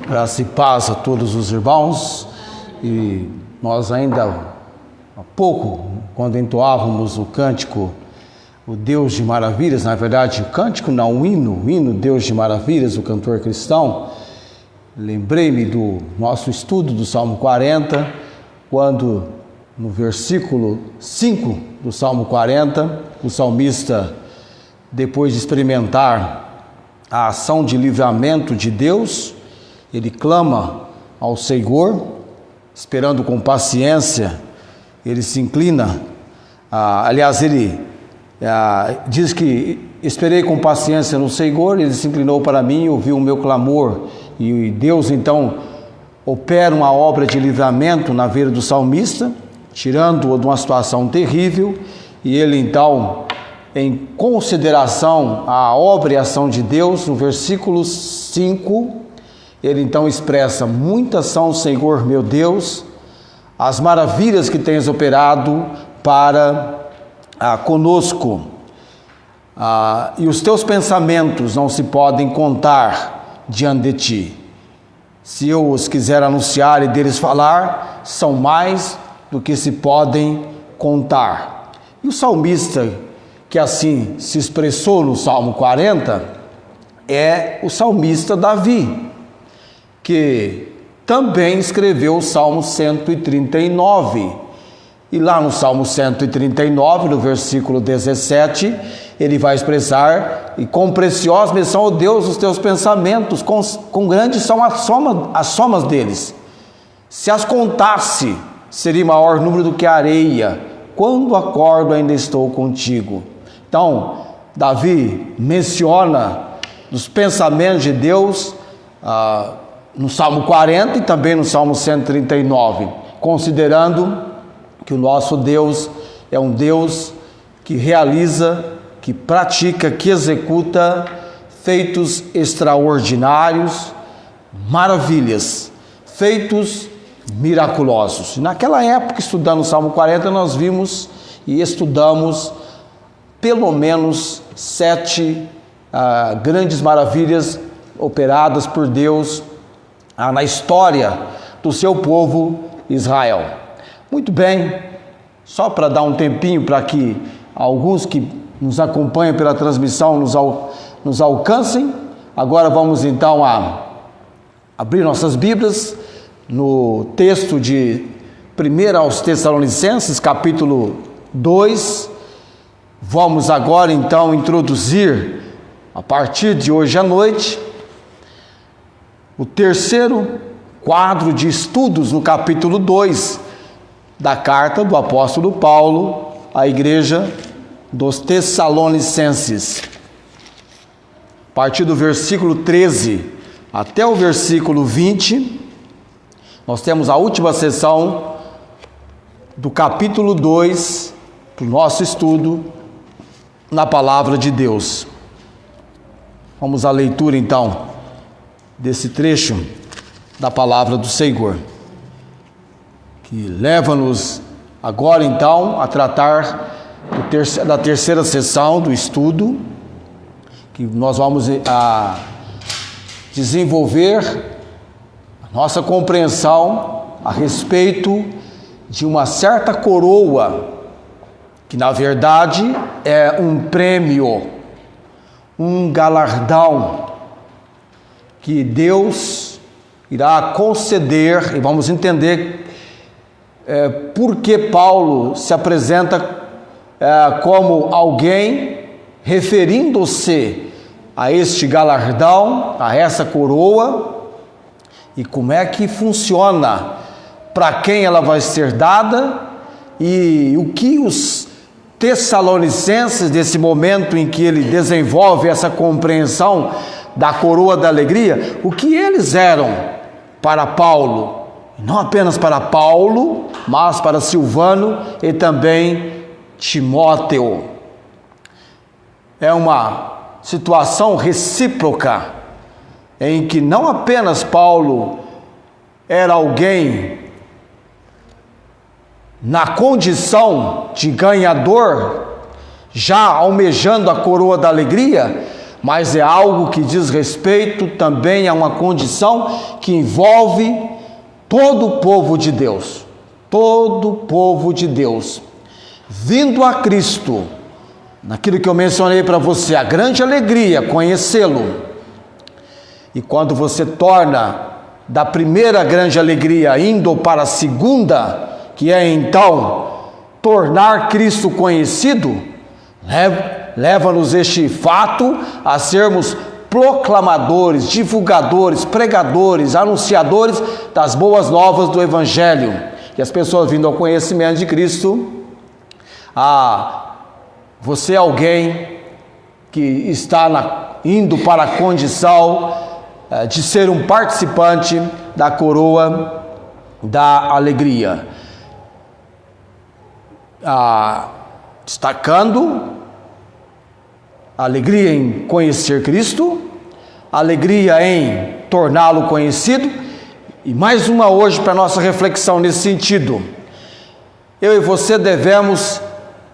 Graça e paz a todos os irmãos. E nós ainda há pouco, quando entoávamos o cântico, o Deus de Maravilhas, na verdade o cântico não, o hino Deus de Maravilhas, o cantor cristão, lembrei-me do nosso estudo do Salmo 40, quando no versículo 5 do Salmo 40, o salmista, depois de experimentar a ação de livramento de Deus, ele clama ao Senhor, esperando com paciência, ele se inclina, ele diz que esperei com paciência no Senhor, ele se inclinou para mim, ouviu o meu clamor, e Deus então opera uma obra de livramento na vida do salmista, tirando-o de uma situação terrível, e ele então, em consideração à obra e ação de Deus, no versículo 5, ele então expressa: muitas são, Senhor meu Deus, as maravilhas que tens operado para conosco, e os teus pensamentos não se podem contar diante de ti. Se eu os quiser anunciar e deles falar, são mais do que se podem contar. E o salmista que assim se expressou no Salmo 40 é o salmista Davi, que também escreveu o Salmo 139. E lá no Salmo 139, no versículo 17, ele vai expressar: e quão preciosos me são, ó Deus, os teus pensamentos, quão grandes são as somas deles. Se as contasse, seria maior número do que a areia. Quando acordo, ainda estou contigo. Então, Davi menciona os pensamentos de Deus no Salmo 40 e também no Salmo 139, considerando que o nosso Deus é um Deus que realiza, que pratica, que executa feitos extraordinários, maravilhas, feitos miraculosos. Naquela época, estudando o Salmo 40, nós vimos e estudamos pelo menos 7 grandes maravilhas operadas por Deus na história do seu povo Israel. Muito bem, só para dar um tempinho para que alguns que nos acompanham pela transmissão nos alcancem, agora vamos então abrir nossas Bíblias no texto de 1 aos Tessalonicenses, capítulo 2. Vamos agora então introduzir, a partir de hoje à noite, o terceiro quadro de estudos no capítulo 2 da carta do apóstolo Paulo à igreja dos Tessalonicenses. A partir do versículo 13 até o versículo 20, nós temos a última sessão do capítulo 2 do nosso estudo na palavra de Deus. Vamos à leitura então desse trecho da palavra do Senhor, que leva-nos agora então a tratar da terceira sessão do estudo, que nós vamos desenvolver a nossa compreensão a respeito de uma certa coroa, que na verdade é um prêmio, um galardão que Deus irá conceder, e vamos entender por que Paulo se apresenta como alguém referindo-se a este galardão, a essa coroa, e como é que funciona, para quem ela vai ser dada, e o que os Tessalonicenses, nesse momento em que ele desenvolve essa compreensão da coroa da alegria, o que eles eram para Paulo, não apenas para Paulo, mas para Silvano e também Timóteo. É uma situação recíproca, em que não apenas Paulo era alguém na condição de ganhador, já almejando a coroa da alegria, mas é algo que diz respeito também a uma condição que envolve todo o povo de Deus. Todo o povo de Deus. Vindo a Cristo, naquilo que eu mencionei para você, a grande alegria, conhecê-lo. E quando você torna da primeira grande alegria, indo para a segunda, que é então tornar Cristo conhecido, leva-nos este fato a sermos proclamadores, divulgadores, pregadores, anunciadores das boas novas do Evangelho. E as pessoas vindo ao conhecimento de Cristo, você é alguém que está indo para a condição de ser um participante da coroa da alegria. Destacando a alegria em conhecer Cristo, a alegria em torná-lo conhecido, e mais uma hoje para nossa reflexão nesse sentido. Eu e você devemos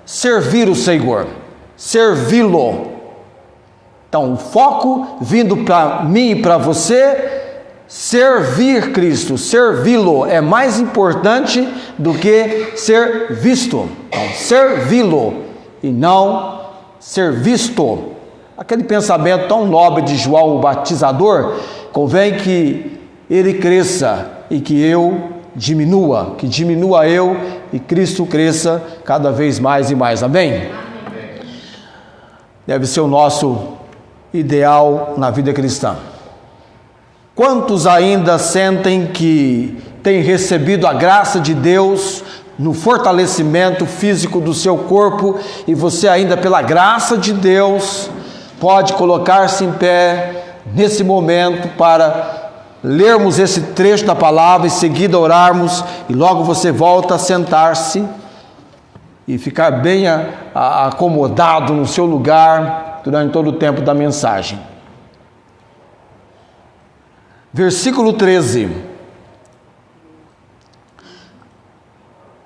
servir o Senhor, servi-lo. Então, o foco vindo para mim e para você, servir Cristo, servi-lo é mais importante do que ser visto. Então, servi-lo e não ser visto. Aquele pensamento tão nobre de João o Batizador, convém que ele cresça e que eu diminua, que diminua eu e Cristo cresça cada vez mais e mais. Amém? Deve ser o nosso ideal na vida cristã. Quantos ainda sentem que têm recebido a graça de Deus no fortalecimento físico do seu corpo e você ainda, pela graça de Deus, pode colocar-se em pé nesse momento para lermos esse trecho da palavra e seguida orarmos, e logo você volta a sentar-se e ficar bem acomodado no seu lugar durante todo o tempo da mensagem. Versículo 13.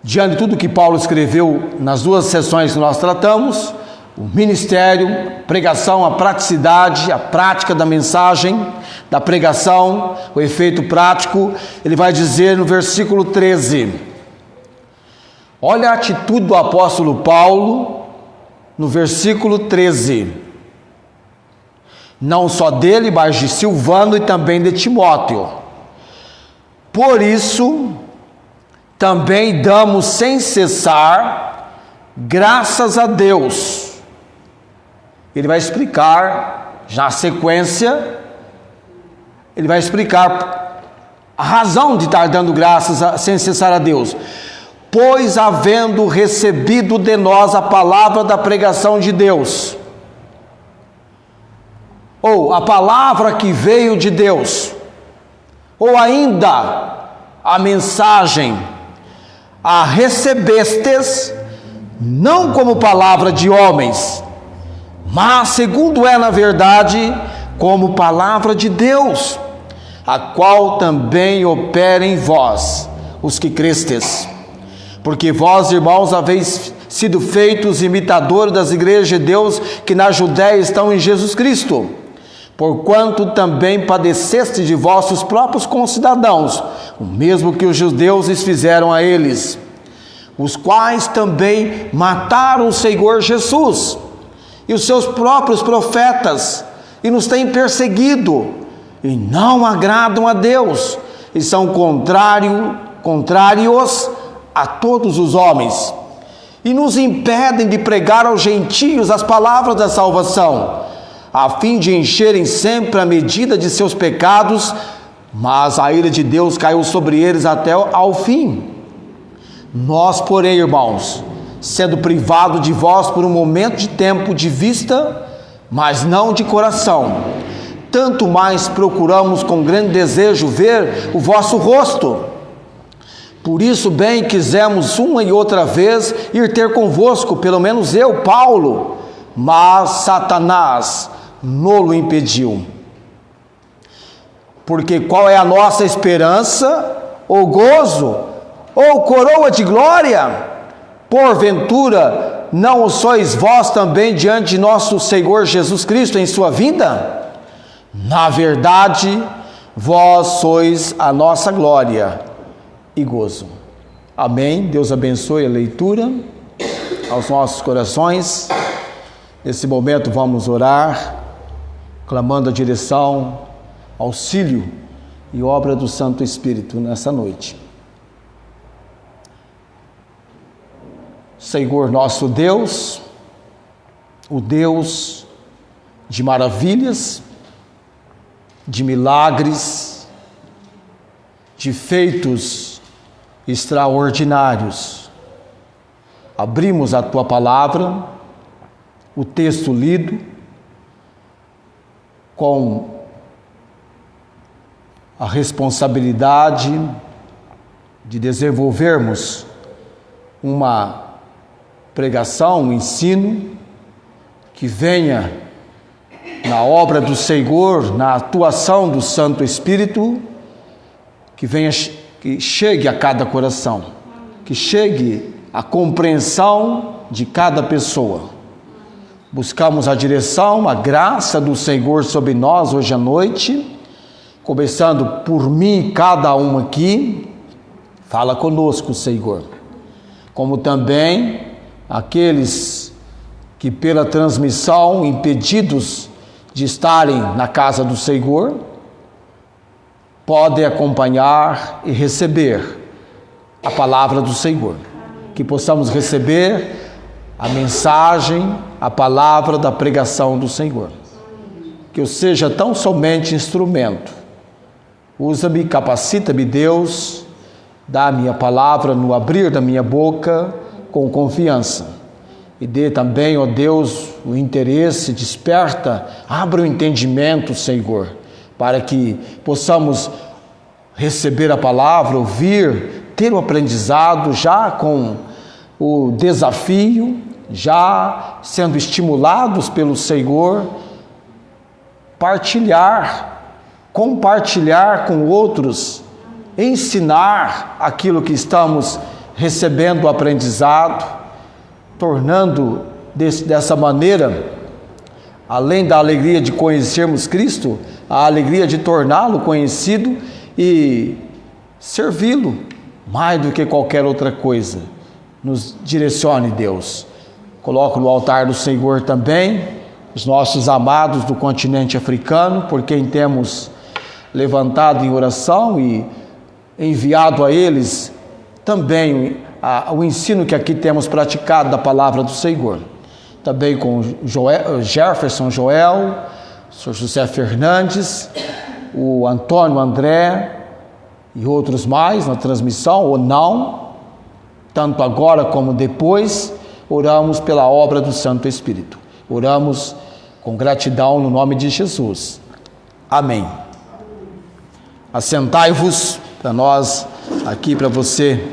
Diante de tudo que Paulo escreveu nas duas sessões que nós tratamos, o ministério, pregação, a praticidade, a prática da mensagem, da pregação, o efeito prático, ele vai dizer no versículo 13, olha a atitude do apóstolo Paulo no versículo 13, não só dele, mas de Silvano e também de Timóteo. Por isso, também damos sem cessar graças a Deus. Ele vai explicar, já na sequência, ele vai explicar a razão de estar dando graças sem cessar a Deus. Pois havendo recebido de nós a palavra da pregação de Deus, ou a palavra que veio de Deus, ou ainda a mensagem, a recebestes, não como palavra de homens, mas segundo é na verdade, como palavra de Deus, a qual também opera em vós, os que crestes. Porque vós, irmãos, haveis sido feitos imitadores das igrejas de Deus que na Judéia estão em Jesus Cristo, porquanto também padeceste de vossos próprios concidadãos, o mesmo que os judeus lhes fizeram a eles, os quais também mataram o Senhor Jesus e os seus próprios profetas, e nos têm perseguido, e não agradam a Deus, e são contrários a todos os homens, e nos impedem de pregar aos gentios as palavras da salvação, a fim de encherem sempre a medida de seus pecados, mas a ira de Deus caiu sobre eles até ao fim. Nós, porém, irmãos, sendo privado de vós por um momento de tempo de vista, mas não de coração, tanto mais procuramos com grande desejo ver o vosso rosto. Por isso bem quisemos uma e outra vez ir ter convosco, pelo menos eu, Paulo, mas Satanás nolo impediu. Porque qual é a nossa esperança, ou gozo, ou coroa de glória? Porventura, não o sois vós também diante de nosso Senhor Jesus Cristo em sua vinda? Na verdade, vós sois a nossa glória e gozo. Amém. Deus abençoe a leitura aos nossos corações. Nesse momento vamos orar, clamando a direção, auxílio e obra do Santo Espírito nessa noite. Senhor nosso Deus, o Deus de maravilhas, de milagres, de feitos extraordinários, abrimos a Tua palavra, o texto lido, com a responsabilidade de desenvolvermos uma pregação, um ensino que venha na obra do Senhor, na atuação do Santo Espírito, que chegue a cada coração, que chegue a compreensão de cada pessoa. Buscamos a direção, a graça do Senhor sobre nós hoje à noite, começando por mim, cada um aqui. Fala conosco, Senhor, como também aqueles que pela transmissão, impedidos de estarem na casa do Senhor, podem acompanhar e receber a palavra do Senhor. Que possamos receber a mensagem, a palavra da pregação do Senhor. Que eu seja tão somente instrumento. Usa-me, capacita-me, Deus, dá a minha palavra no abrir da minha boca com confiança. E dê também, ó Deus, o interesse, desperta, abra o entendimento, Senhor, para que possamos receber a palavra, ouvir, ter o aprendizado já com o desafio, já sendo estimulados pelo Senhor, compartilhar com outros, ensinar aquilo que estamos recebendo o aprendizado, tornando dessa maneira, além da alegria de conhecermos Cristo, a alegria de torná-lo conhecido e servi-lo mais do que qualquer outra coisa. Nos direcione, Deus. Coloco no altar do Senhor também os nossos amados do continente africano, por quem temos levantado em oração e enviado a eles também o ensino que aqui temos praticado da palavra do Senhor. Também com Jefferson Joel, o Sr. José Fernandes, o Antônio André e outros mais na transmissão, ou não, tanto agora como depois, oramos pela obra do Santo Espírito. Oramos com gratidão no nome de Jesus. Amém. Assentai-vos para nós, aqui para você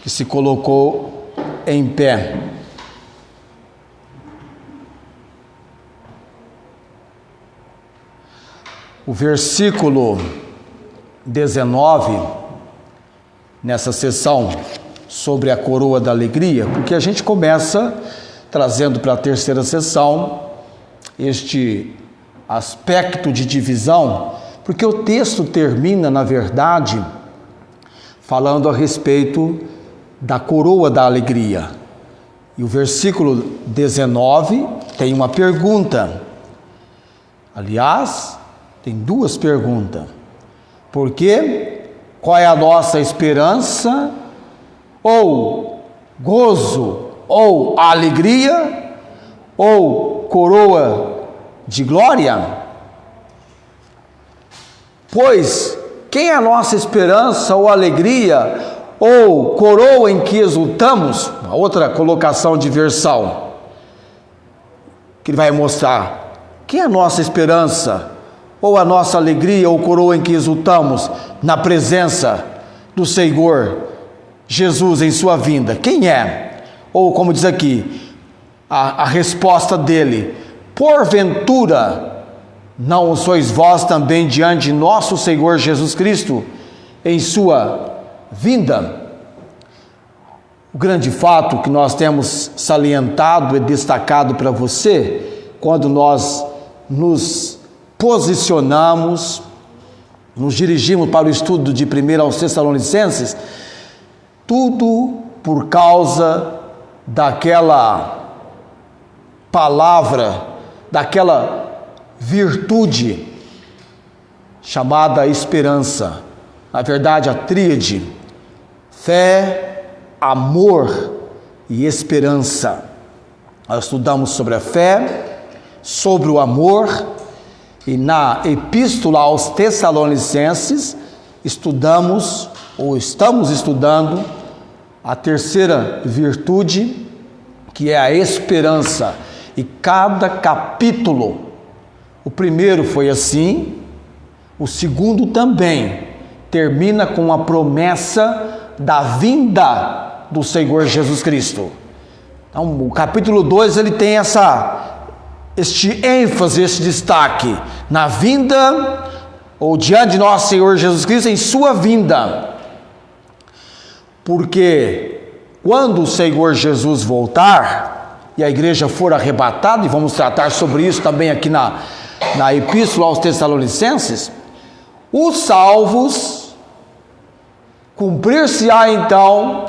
que se colocou em pé. O versículo 19, nessa sessão sobre a coroa da alegria, porque a gente começa trazendo para a terceira sessão este aspecto de divisão, porque o texto termina, na verdade, falando a respeito da coroa da alegria. E o versículo 19 tem uma pergunta. Aliás, tem duas perguntas. Por quê? Qual é a nossa esperança? Ou gozo? Ou alegria? Ou coroa de glória? Pois, quem é a nossa esperança ou alegria? Ou coroa em que exultamos? Uma outra colocação de versão que ele vai mostrar. Quem é a nossa esperança? Ou a nossa alegria ou coroa em que exultamos na presença do Senhor Jesus em sua vinda? Quem é? Ou como diz aqui, a resposta dele: porventura não sois vós também diante de nosso Senhor Jesus Cristo em sua vinda? O grande fato que nós temos salientado e destacado para você, quando nós nos posicionamos, nos dirigimos para o estudo de 1 aos Tessalonicenses, tudo por causa daquela palavra, daquela virtude chamada esperança. Na verdade, a tríade: fé, amor e esperança. Nós estudamos sobre a fé, sobre o amor, e na Epístola aos Tessalonicenses estamos estudando a terceira virtude, que é a esperança. E cada capítulo, o primeiro foi assim, o segundo também, termina com a promessa da vinda do Senhor Jesus Cristo. Então, o capítulo 2, ele tem este ênfase, este destaque, na vinda, ou diante de nosso Senhor Jesus Cristo, em sua vinda. Porque quando o Senhor Jesus voltar, e a igreja for arrebatada, e vamos tratar sobre isso também aqui na Epístola aos Tessalonicenses, os salvos, cumprir-se-á então,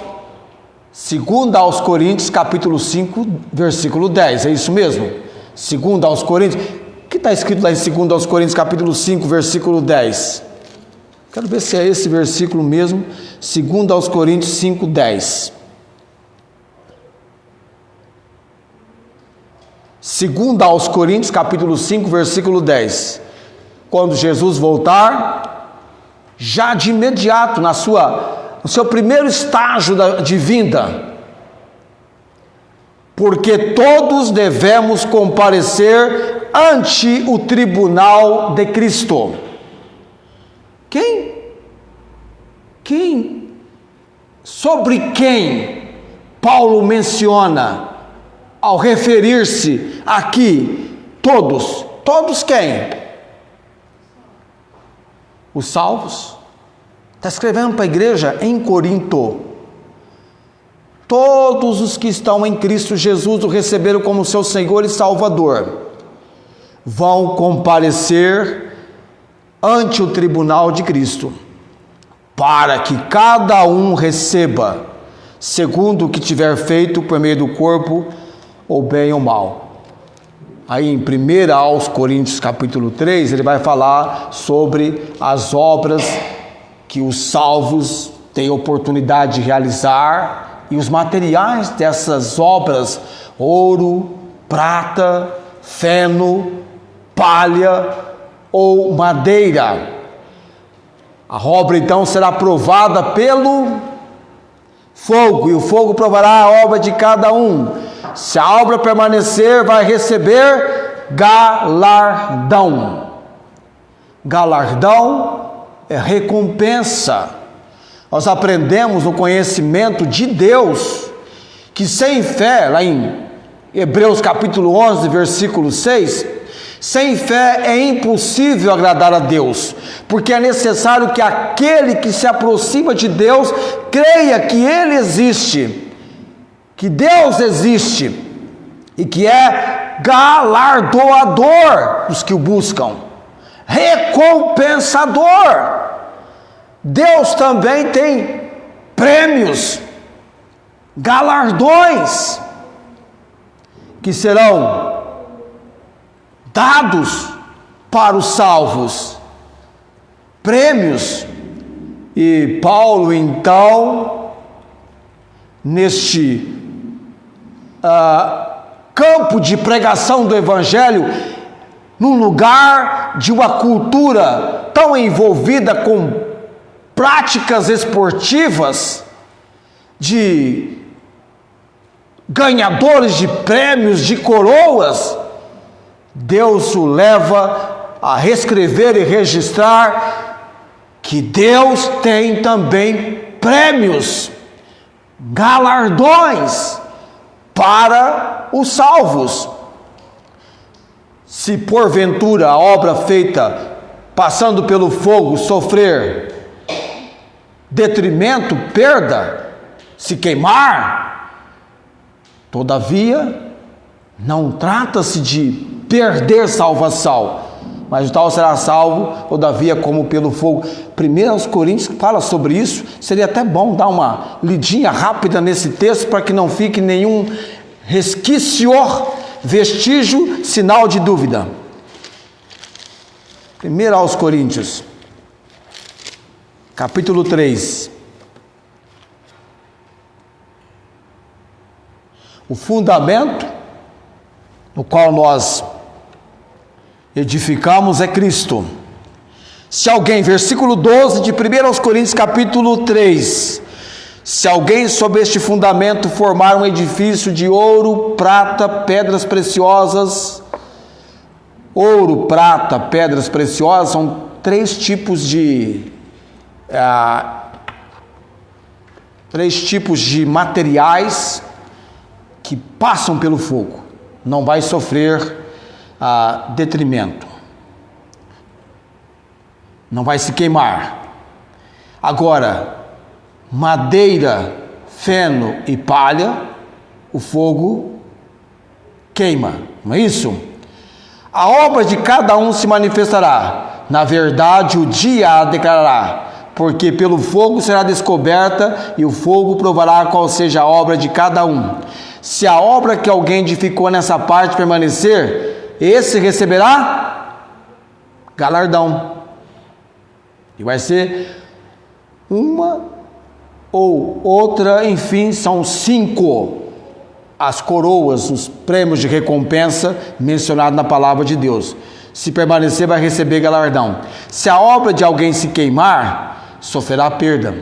2 aos Coríntios, capítulo 5, versículo 10, é isso mesmo? 2 aos Coríntios, o que está escrito lá em 2 aos Coríntios, capítulo 5, versículo 10? Quero ver se é esse versículo mesmo, 2 aos Coríntios 5, 10. 2 aos Coríntios, capítulo 5, versículo 10. Quando Jesus voltar, já de imediato, no seu primeiro estágio de vinda, porque todos devemos comparecer ante o tribunal de Cristo. Sobre quem Paulo menciona ao referir-se aqui? Todos quem? Os salvos. Está escrevendo para a igreja em Corinto. Todos os que estão em Cristo Jesus o receberam como seu Senhor e Salvador vão comparecer ante o tribunal de Cristo, para que cada um receba segundo o que tiver feito por meio do corpo, ou bem ou mal. Aí em 1 aos Coríntios capítulo 3, ele vai falar sobre as obras que os salvos têm oportunidade de realizar e os materiais dessas obras: ouro, prata, feno, palha ou madeira. A obra então será provada pelo fogo, e o fogo provará a obra de cada um. Se a obra permanecer, vai receber galardão. Galardão é recompensa. Nós aprendemos no conhecimento de Deus que sem fé, lá em Hebreus capítulo 11, versículo 6, sem fé é impossível agradar a Deus, porque é necessário que aquele que se aproxima de Deus creia que Ele existe, que Deus existe e que é galardoador dos que o buscam, recompensador. Deus também tem prêmios, galardões que serão dados para os salvos, prêmios. E Paulo então, neste campo de pregação do Evangelho, num lugar de uma cultura tão envolvida com práticas esportivas, de ganhadores de prêmios, de coroas, Deus o leva a reescrever e registrar que Deus tem também prêmios, galardões para os salvos. Se porventura a obra feita passando pelo fogo sofrer detrimento, perda, se queimar. Todavia, não trata-se de perder salvação, mas o tal será salvo, todavia, como pelo fogo. 1 Coríntios fala sobre isso. Seria até bom dar uma lidinha rápida nesse texto, para que não fique nenhum resquício, vestígio, sinal de dúvida. 1 Coríntios, capítulo 3. O fundamento no qual nós edificamos é Cristo. Se alguém, versículo 12 de 1 Coríntios capítulo 3, se alguém sobre este fundamento formar um edifício de ouro, prata, pedras preciosas, ouro, prata, pedras preciosas, são três tipos de materiais que passam pelo fogo, não vai sofrer detrimento, não vai se queimar. Agora, madeira, feno e palha, o fogo queima, não é isso? A obra de cada um se manifestará, na verdade o dia a declarará, porque pelo fogo será descoberta, e o fogo provará qual seja a obra de cada um. Se a obra que alguém edificou nessa parte permanecer, esse receberá galardão. E vai ser uma ou outra, enfim, são 5 as coroas, os prêmios de recompensa mencionados na palavra de Deus. Se permanecer, vai receber galardão. Se a obra de alguém se queimar, sofrerá perda,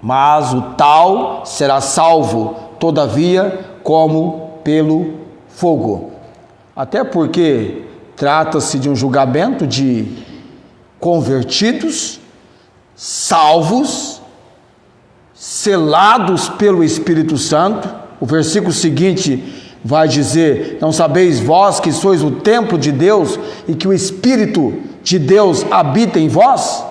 mas o tal será salvo, todavia, como pelo fogo. Até porque trata-se de um julgamento de convertidos, salvos, selados pelo Espírito Santo. O versículo seguinte vai dizer: não sabeis vós que sois o templo de Deus e que o Espírito de Deus habita em vós?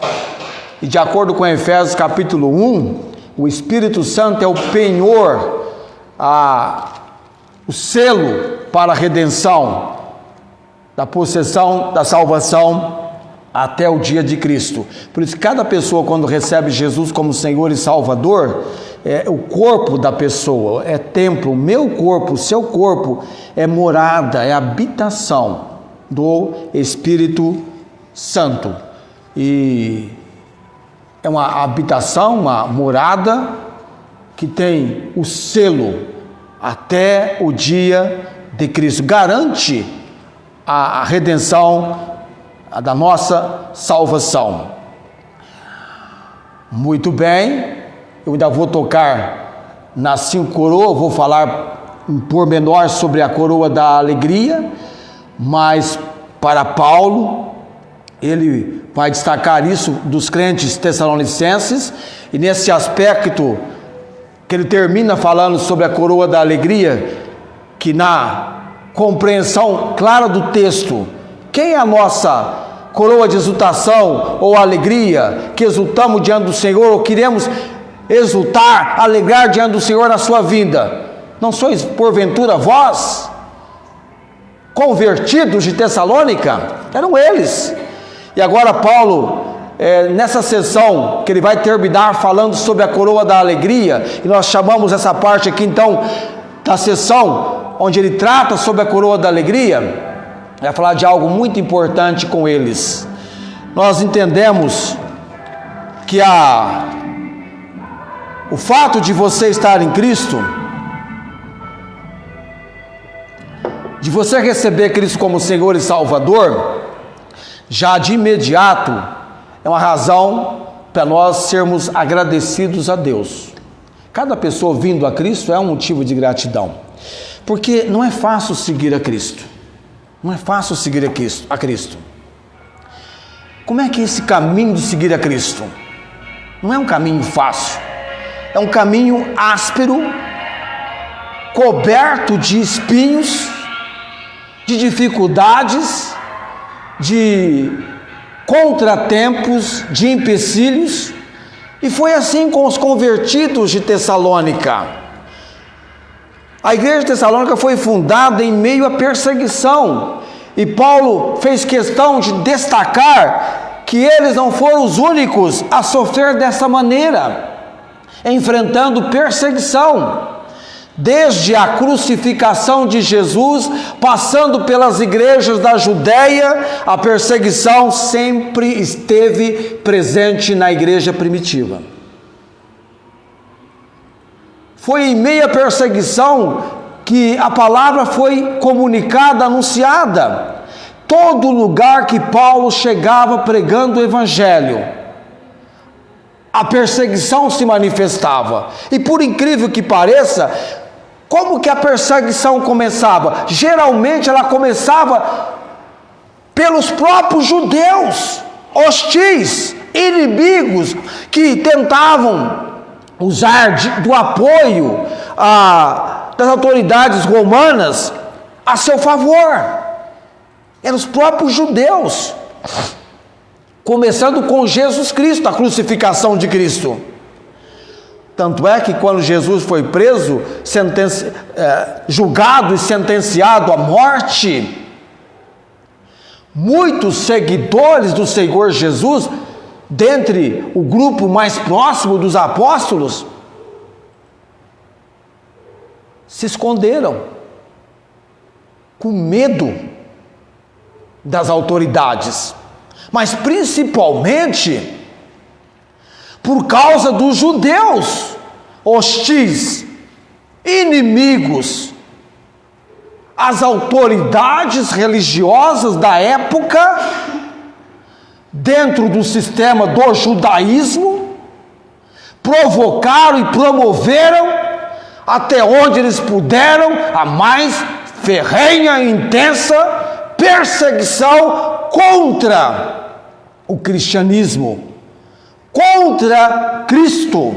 E de acordo com Efésios capítulo 1, o Espírito Santo é o penhor, o selo para a redenção, da possessão, da salvação até o dia de Cristo. Por isso, cada pessoa, quando recebe Jesus como Senhor e Salvador, o corpo da pessoa é templo, o meu corpo, o seu corpo é morada, é habitação do Espírito Santo. E é uma habitação, uma morada que tem o selo até o dia de Cristo. Garante a redenção da nossa salvação. Muito bem, eu ainda vou tocar nas 5 coroas, vou falar em pormenor sobre a coroa da alegria, mas para Paulo, ele vai destacar isso dos crentes tessalonicenses, e nesse aspecto que ele termina falando sobre a coroa da alegria, que na compreensão clara do texto, quem é a nossa coroa de exultação ou alegria, que exultamos diante do Senhor, ou queremos exultar, alegrar diante do Senhor na sua vinda? Não sois porventura vós, convertidos de Tessalônica? Eram eles. E agora Paulo, nessa sessão que ele vai terminar falando sobre a coroa da alegria, e nós chamamos essa parte aqui então da sessão onde ele trata sobre a coroa da alegria, vai falar de algo muito importante com eles. Nós entendemos que o fato de você estar em Cristo, de você receber Cristo como Senhor e Salvador, já de imediato é uma razão para nós sermos agradecidos a Deus. Cada pessoa vindo a Cristo é um motivo de gratidão, porque não é fácil seguir a Cristo. Não é fácil seguir a Cristo. Como é que é esse caminho de seguir a Cristo? Não é um caminho fácil. É um caminho áspero, coberto de espinhos, de dificuldades, de contratempos, de empecilhos. E foi assim com os convertidos de Tessalônica. A igreja de Tessalônica foi fundada em meio à perseguição. E Paulo fez questão de destacar que eles não foram os únicos a sofrer dessa maneira, enfrentando perseguição. Desde a crucificação de Jesus, passando pelas igrejas da Judéia, a perseguição sempre esteve presente na igreja primitiva. Foi em meio à perseguição que a palavra foi comunicada, anunciada. Todo lugar que Paulo chegava pregando o evangelho, a perseguição se manifestava. E por incrível que pareça, como que a perseguição começava? Geralmente ela começava pelos próprios judeus, hostis, inimigos, que tentavam usar do apoio das autoridades romanas a seu favor. Eram os próprios judeus, começando com Jesus Cristo, a crucificação de Cristo. Tanto é que quando Jesus foi preso, julgado e sentenciado à morte, muitos seguidores do Senhor Jesus, dentre o grupo mais próximo dos apóstolos, se esconderam, com medo das autoridades, mas principalmente por causa dos judeus hostis, inimigos. As autoridades religiosas da época, dentro do sistema do judaísmo, provocaram e promoveram, até onde eles puderam, a mais ferrenha e intensa perseguição contra o cristianismo, contra Cristo.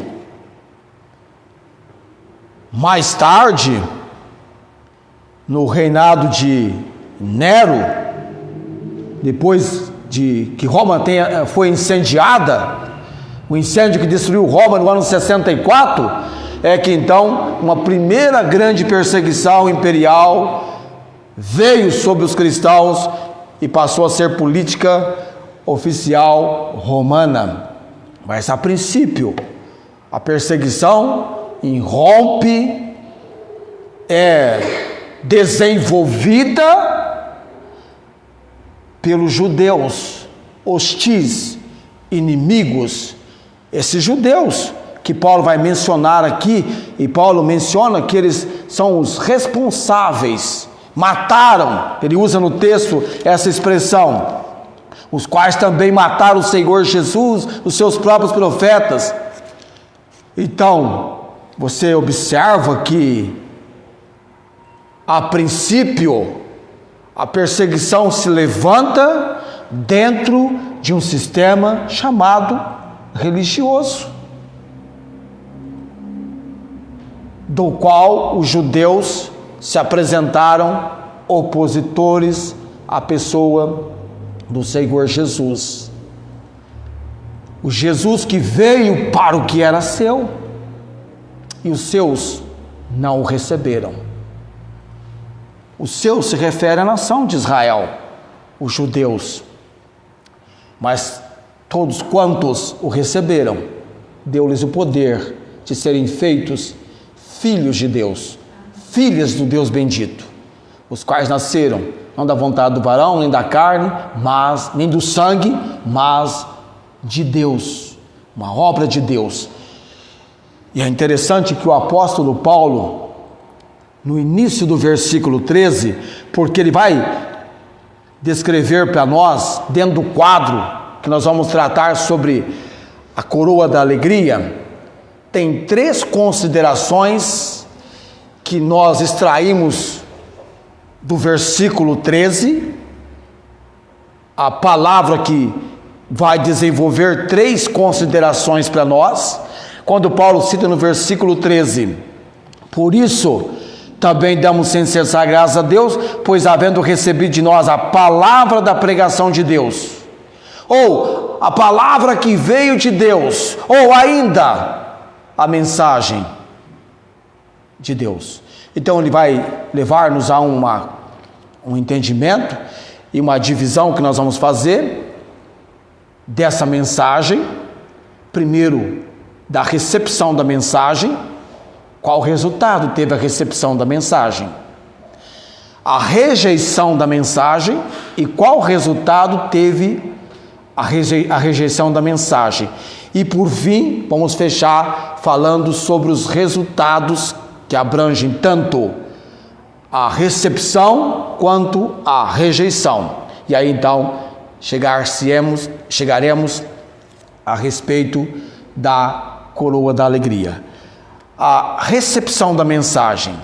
Mais tarde, no reinado de Nero, depois de que Roma foi incendiada, o incêndio que destruiu Roma no ano 64, é que então uma primeira grande perseguição imperial veio sobre os cristãos e passou a ser política oficial romana. Mas a princípio, a perseguição irrompe, é desenvolvida pelos judeus hostis, inimigos. Esses judeus que Paulo vai mencionar aqui, e Paulo menciona que eles são os responsáveis, mataram, ele usa no texto essa expressão, os quais também mataram o Senhor Jesus, os seus próprios profetas. Então, você observa que, a princípio, a perseguição se levanta dentro de um sistema chamado religioso, do qual os judeus se apresentaram opositores à pessoa do Senhor Jesus. O Jesus que veio para o que era seu, e os seus não o receberam. Os seus se refere à nação de Israel, os judeus. Mas todos quantos o receberam, deu-lhes o poder de serem feitos filhos de Deus, filhas do Deus bendito, os quais nasceram não da vontade do varão, nem da carne, mas nem do sangue, mas de Deus, uma obra de Deus. E é interessante que o apóstolo Paulo, no início do versículo 13, porque ele vai descrever para nós, dentro do quadro que nós vamos tratar sobre a coroa da alegria, tem 3 considerações que nós extraímos do versículo 13, a palavra que vai desenvolver 3 considerações para nós, quando Paulo cita no versículo 13, por isso também damos sem cessar graças a Deus, pois havendo recebido de nós a palavra da pregação de Deus, ou a palavra que veio de Deus, ou ainda a mensagem de Deus. Então ele vai levar-nos a um entendimento e uma divisão que nós vamos fazer dessa mensagem. Primeiro, da recepção da mensagem. Qual resultado teve a recepção da mensagem? A rejeição da mensagem e qual resultado teve a rejeição da mensagem. E por fim, vamos fechar falando sobre os resultados que abrangem tanto a recepção quanto a rejeição. E aí então chegaremos a respeito da coroa da alegria. A recepção da mensagem.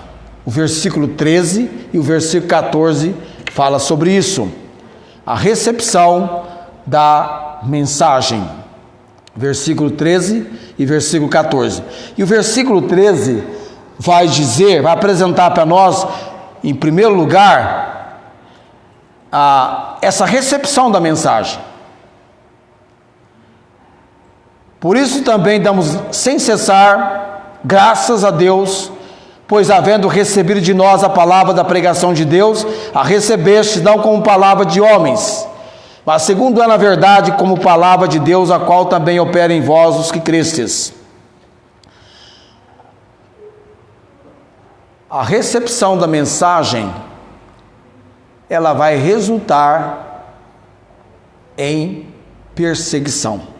O versículo 13 e o versículo 14 fala sobre isso. A recepção da mensagem. Versículo 13 e versículo 14. E o versículo 13 vai apresentar para nós, em primeiro lugar, essa recepção da mensagem. Por isso também damos sem cessar graças a Deus, pois havendo recebido de nós a palavra da pregação de Deus, a recebestes não como palavra de homens, mas segundo é na verdade como palavra de Deus, a qual também opera em vós os que crestes. A recepção da mensagem, ela vai resultar em perseguição.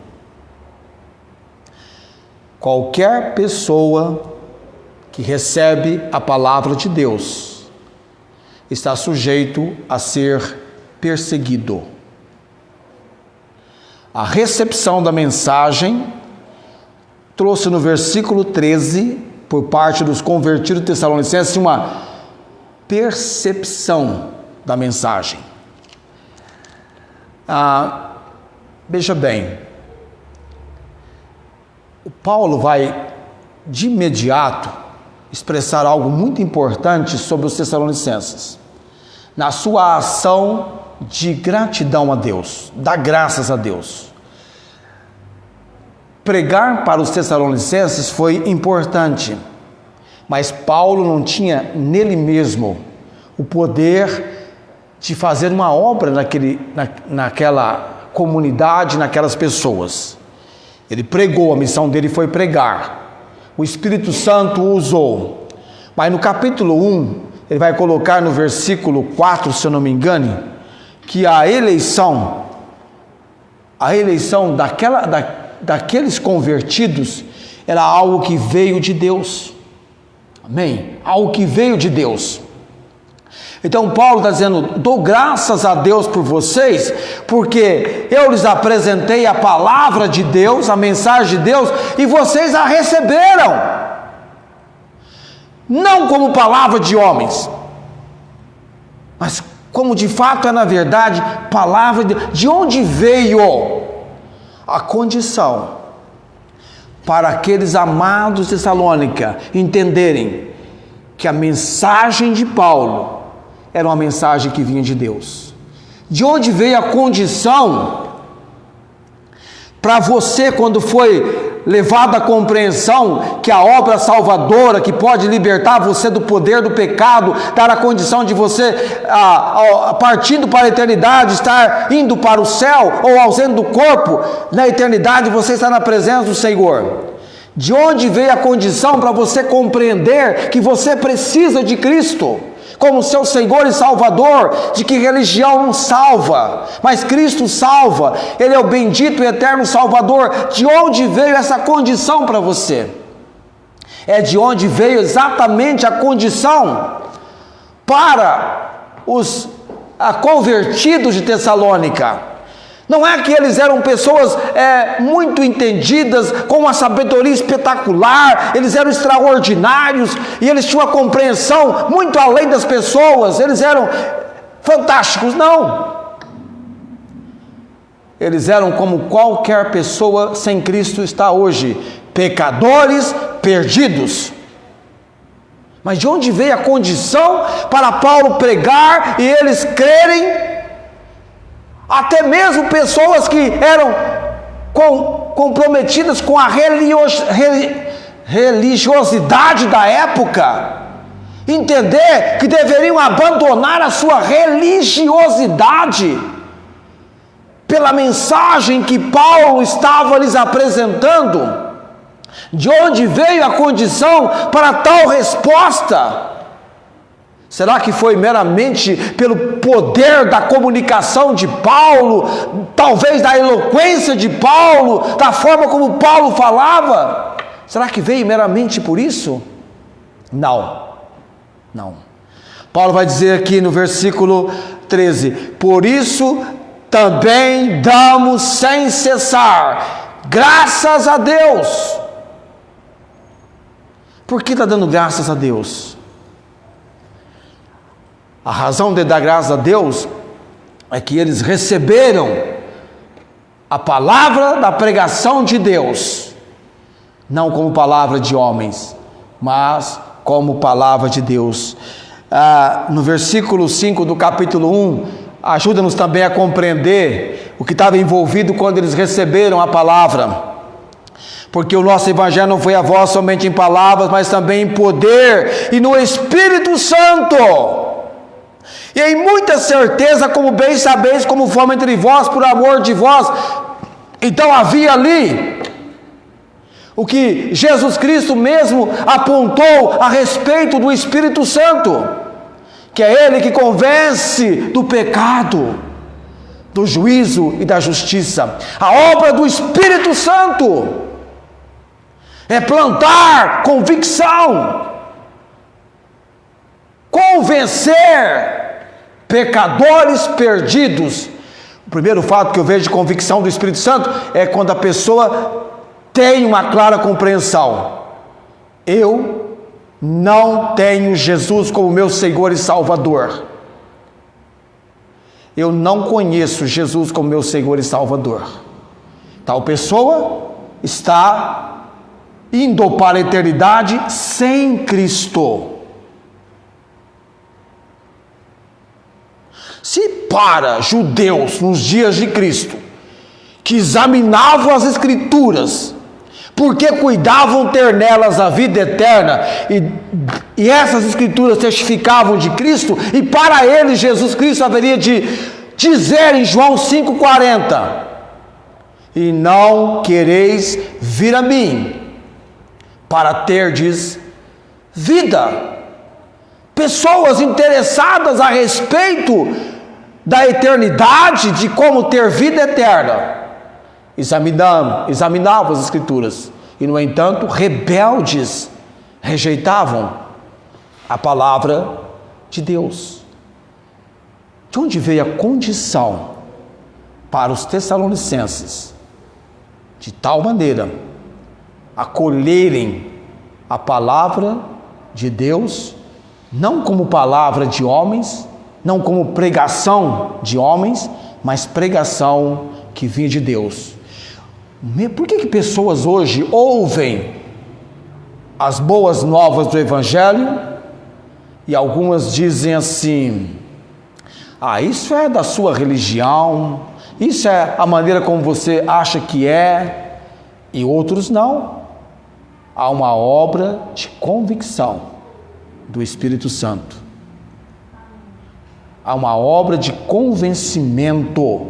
Qualquer pessoa que recebe a palavra de Deus está sujeito a ser perseguido. A recepção da mensagem trouxe no versículo 13, por parte dos convertidos tessalonicenses, uma percepção da mensagem. Veja bem, o Paulo vai de imediato expressar algo muito importante sobre os tessalonicenses, na sua ação de gratidão a Deus, dar graças a Deus. Pregar para os tessalonicenses foi importante, mas Paulo não tinha nele mesmo o poder de fazer uma obra naquela comunidade, naquelas pessoas. Ele pregou, a missão dele foi pregar. O Espírito Santo o usou. Mas no capítulo 1, ele vai colocar no versículo 4, se eu não me engano, que a eleição daqueles convertidos era algo que veio de Deus. Amém? Algo que veio de Deus. Então Paulo está dizendo: dou graças a Deus por vocês, porque eu lhes apresentei a palavra de Deus, a mensagem de Deus, e vocês a receberam, não como palavra de homens, mas como de fato é na verdade palavra de Deus. De onde veio a condição para aqueles amados de Tessalônica entenderem que a mensagem de Paulo era uma mensagem que vinha de Deus? De onde veio a condição para você, quando foi levado à compreensão que a obra salvadora, que pode libertar você do poder do pecado, dar a condição de você, partindo para a eternidade, estar indo para o céu, ou ausente do corpo, na eternidade você está na presença do Senhor? De onde veio a condição para você compreender que você precisa de Cristo como seu Senhor e Salvador, de que religião não salva, mas Cristo salva? Ele é o bendito e eterno Salvador. De onde veio essa condição para você? É de onde veio exatamente a condição para os convertidos de Tessalônica. Não é que eles eram pessoas muito entendidas, com uma sabedoria espetacular, eles eram extraordinários, e eles tinham uma compreensão muito além das pessoas, eles eram fantásticos. Não! Eles eram como qualquer pessoa sem Cristo está hoje, pecadores perdidos. Mas de onde veio a condição para Paulo pregar e eles crerem? Até mesmo pessoas que eram comprometidas com a religiosidade da época, entender que deveriam abandonar a sua religiosidade pela mensagem que Paulo estava lhes apresentando. De onde veio a condição para tal resposta? Será que foi meramente pelo poder da comunicação de Paulo, talvez da eloquência de Paulo, da forma como Paulo falava? Será que veio meramente por isso? Não. Paulo vai dizer aqui no versículo 13: por isso também damos sem cessar graças a Deus. Por que está dando graças a Deus? A razão de dar graças a Deus é que eles receberam a palavra da pregação de Deus, não como palavra de homens, mas como palavra de Deus. No versículo 5 do capítulo 1, ajuda-nos também a compreender o que estava envolvido quando eles receberam a palavra. Porque o nosso evangelho não foi a vós somente em palavras, mas também em poder e no Espírito Santo. E em muita certeza, como bem sabeis, como fomos entre vós por amor de vós. Então havia ali o que Jesus Cristo mesmo apontou a respeito do Espírito Santo, que é Ele que convence do pecado, do juízo e da justiça. A obra do Espírito Santo é plantar convicção, convencer pecadores perdidos. O primeiro fato que eu vejo de convicção do Espírito Santo é quando a pessoa tem uma clara compreensão: eu não tenho Jesus como meu Senhor e Salvador. Eu não conheço Jesus como meu Senhor e Salvador. Tal pessoa está indo para a eternidade sem Cristo. Se para judeus nos dias de Cristo, que examinavam as Escrituras, porque cuidavam ter nelas a vida eterna, e essas Escrituras testificavam de Cristo, e para eles Jesus Cristo haveria de dizer em João 5,40: e não quereis vir a mim, para terdes vida. Pessoas interessadas a respeito da eternidade, de como ter vida eterna, examinavam as Escrituras, e no entanto rebeldes, rejeitavam a palavra de Deus. De onde veio a condição para os tessalonicenses de tal maneira acolherem a palavra de Deus, não como palavra de homens, não como pregação de homens, mas pregação que vinha de Deus? Por que pessoas hoje ouvem as boas novas do Evangelho e algumas dizem assim: isso é da sua religião, isso é a maneira como você acha que é, e outros não? Há uma obra de convicção do Espírito Santo. Há uma obra de convencimento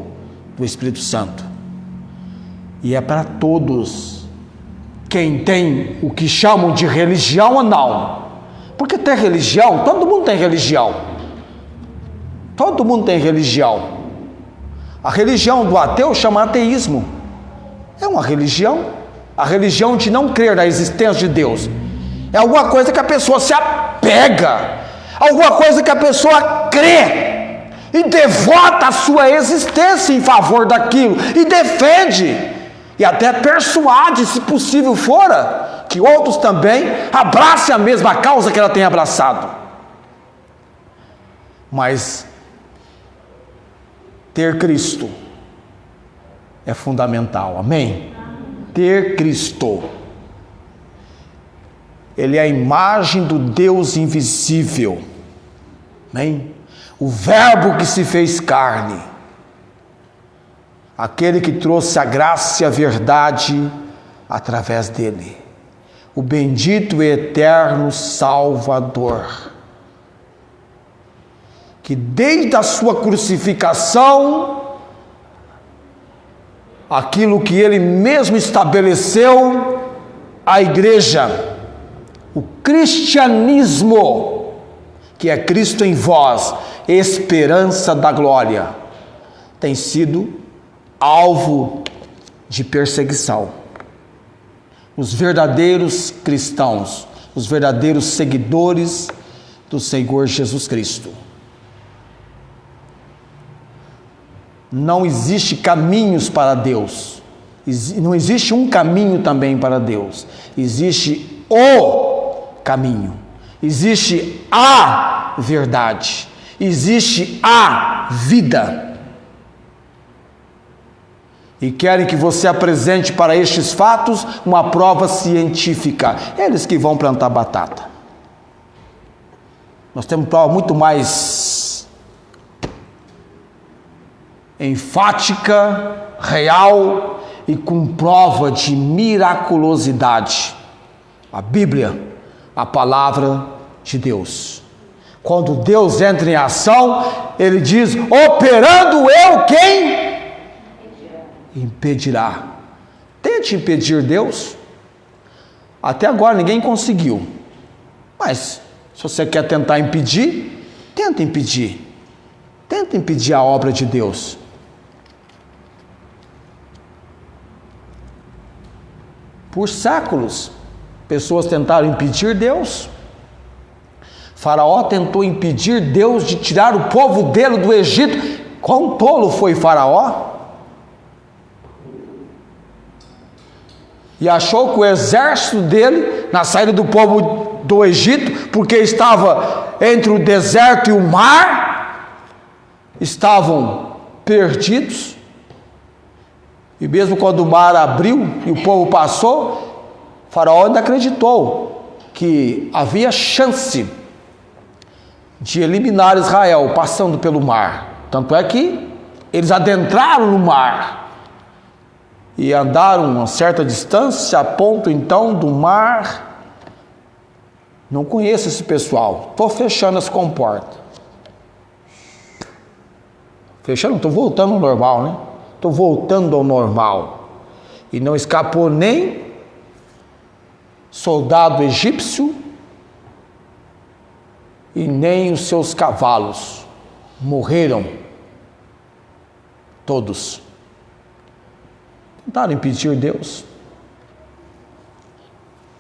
do Espírito Santo. E é para todos. Quem tem o que chamam de religião ou não. Porque ter religião, todo mundo tem religião. Todo mundo tem religião. A religião do ateu chama ateísmo. É uma religião. A religião de não crer na existência de Deus é alguma coisa que a pessoa se apega, alguma coisa que a pessoa crê e devota a sua existência em favor daquilo, e defende, e até persuade, se possível fora, que outros também abracem a mesma causa que ela tem abraçado. Mas ter Cristo é fundamental, amém? Ter Cristo, Ele é a imagem do Deus invisível, amém? O Verbo que se fez carne, aquele que trouxe a graça e a verdade através dele, o bendito e eterno Salvador, que desde a sua crucificação, aquilo que ele mesmo estabeleceu, a igreja, o cristianismo, que é Cristo em vós, esperança da glória, tem sido alvo de perseguição. Os verdadeiros cristãos, os verdadeiros seguidores do Senhor Jesus Cristo. Não existe caminhos para Deus, não existe um caminho também para Deus, existe o caminho, existe a verdade, existe a vida. E querem que você apresente para estes fatos uma prova científica. Eles que vão plantar batata. Nós temos prova muito mais enfática, real e com prova de miraculosidade. A Bíblia, a palavra de Deus. Quando Deus entra em ação, Ele diz: operando eu, quem impedirá? Tente impedir Deus. Até agora ninguém conseguiu. Mas se você quer tentar impedir, tenta impedir. Tenta impedir a obra de Deus. Por séculos, pessoas tentaram impedir Deus. Faraó tentou impedir Deus de tirar o povo dele do Egito. Quão tolo foi Faraó? E achou que o exército dele, na saída do povo do Egito, porque estava entre o deserto e o mar, estavam perdidos. E mesmo quando o mar abriu e o povo passou, Faraó ainda acreditou que havia chance de eliminar Israel passando pelo mar. Tanto é que eles adentraram no mar e andaram uma certa distância, a ponto então do mar. Não conheço esse pessoal, estou fechando as comportas. Fechando, estou voltando ao normal, né? Estou voltando ao normal. E não escapou nem soldado egípcio e nem os seus cavalos. Morreram todos. Tentaram impedir Deus.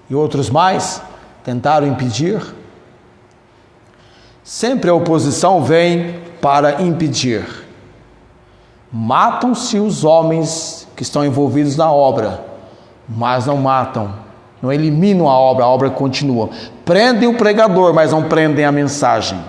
E outros mais tentaram impedir. Sempre a oposição vem para impedir. Matam-se os homens que estão envolvidos na obra, mas não matam, não eliminam a obra continua. Prendem o pregador, mas não prendem a mensagem.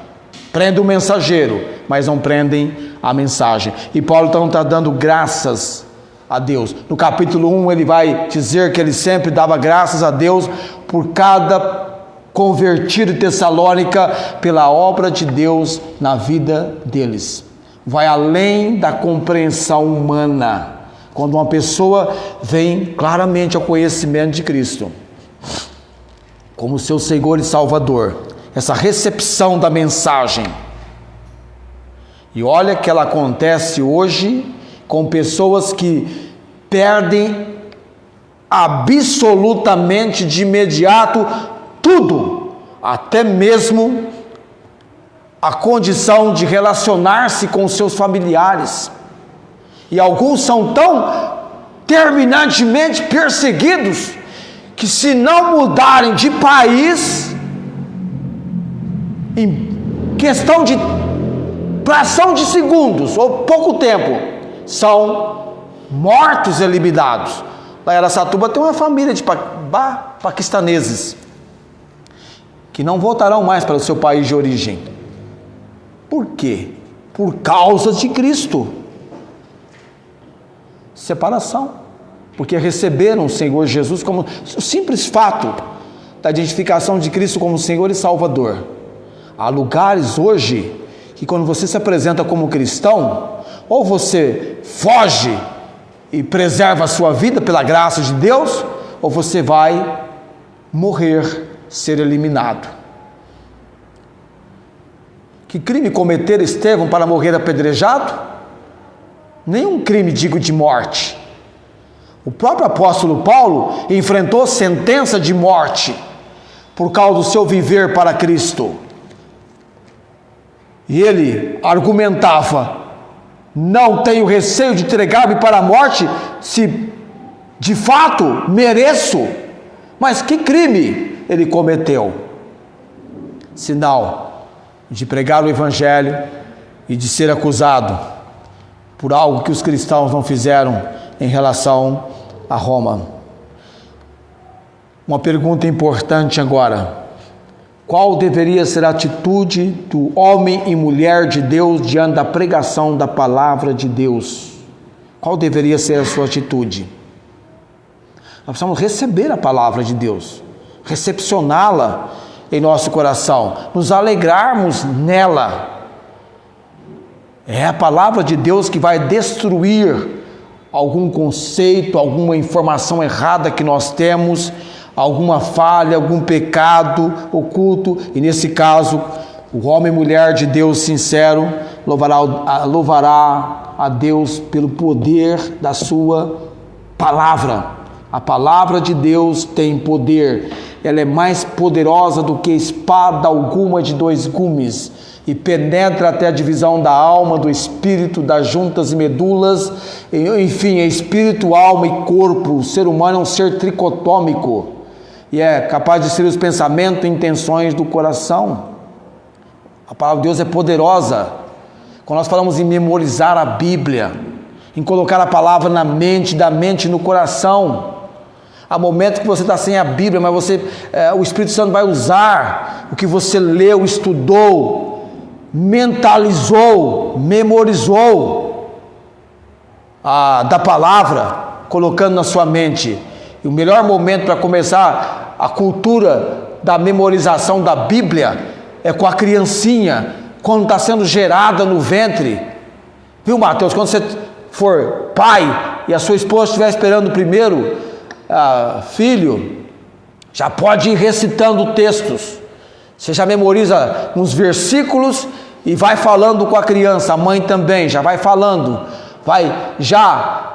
Prendem o mensageiro, mas não prendem a mensagem. E Paulo então está dando graças a Deus. No capítulo 1 ele vai dizer que ele sempre dava graças a Deus por cada convertido em Tessalônica, pela obra de Deus na vida deles. Vai além da compreensão humana. Quando uma pessoa vem claramente ao conhecimento de Cristo como seu Senhor e Salvador, essa recepção da mensagem. E olha que ela acontece hoje com pessoas que perdem absolutamente de imediato tudo, até mesmo a condição de relacionar-se com seus familiares. E alguns são tão terminantemente perseguidos que, se não mudarem de país, em questão de fração de segundos ou pouco tempo, são mortos e eliminados. Lá em Araçatuba tem uma família de paquistaneses que não voltarão mais para o seu país de origem. Por quê? Por causa de Cristo. Separação. Porque receberam o Senhor Jesus como o simples fato da identificação de Cristo como Senhor e Salvador. Há lugares hoje que, quando você se apresenta como cristão, ou você foge e preserva a sua vida pela graça de Deus, ou você vai morrer, ser eliminado. Que crime cometer Estevão para morrer apedrejado? Nenhum crime digno de morte. O próprio apóstolo Paulo enfrentou sentença de morte por causa do seu viver para Cristo. E ele argumentava: não tenho receio de entregar-me para a morte, se de fato mereço. Mas que crime ele cometeu? Sinal de pregar o Evangelho e de ser acusado por algo que os cristãos não fizeram em relação a Roma. Uma pergunta importante agora: qual deveria ser a atitude do homem e mulher de Deus diante da pregação da palavra de Deus? Qual deveria ser a sua atitude? Nós precisamos receber a palavra de Deus, recepcioná-la em nosso coração, nos alegrarmos nela. É a palavra de Deus que vai destruir algum conceito, alguma informação errada que nós temos, alguma falha, algum pecado oculto, e nesse caso, o homem e mulher de Deus sincero louvará a Deus pelo poder da sua palavra. A palavra de Deus tem poder, ela é mais poderosa do que espada alguma de dois gumes, e penetra até a divisão da alma, do espírito, das juntas e medulas, enfim, é espírito, alma e corpo. O ser humano é um ser tricotômico, e é capaz de ser os pensamentos e intenções do coração. A palavra de Deus é poderosa. Quando nós falamos em memorizar a Bíblia, em colocar a palavra na mente, da mente no coração, há momentos que você está sem a Bíblia, mas o Espírito Santo vai usar o que você leu, estudou, mentalizou, memorizou da palavra, colocando na sua mente. E o melhor momento para começar a cultura da memorização da Bíblia é com a criancinha, quando está sendo gerada no ventre. Viu, Mateus? Quando você for pai e a sua esposa estiver esperando o primeiro filho, já pode ir recitando textos. Você já memoriza uns versículos e vai falando com a criança. A mãe também já vai falando, vai já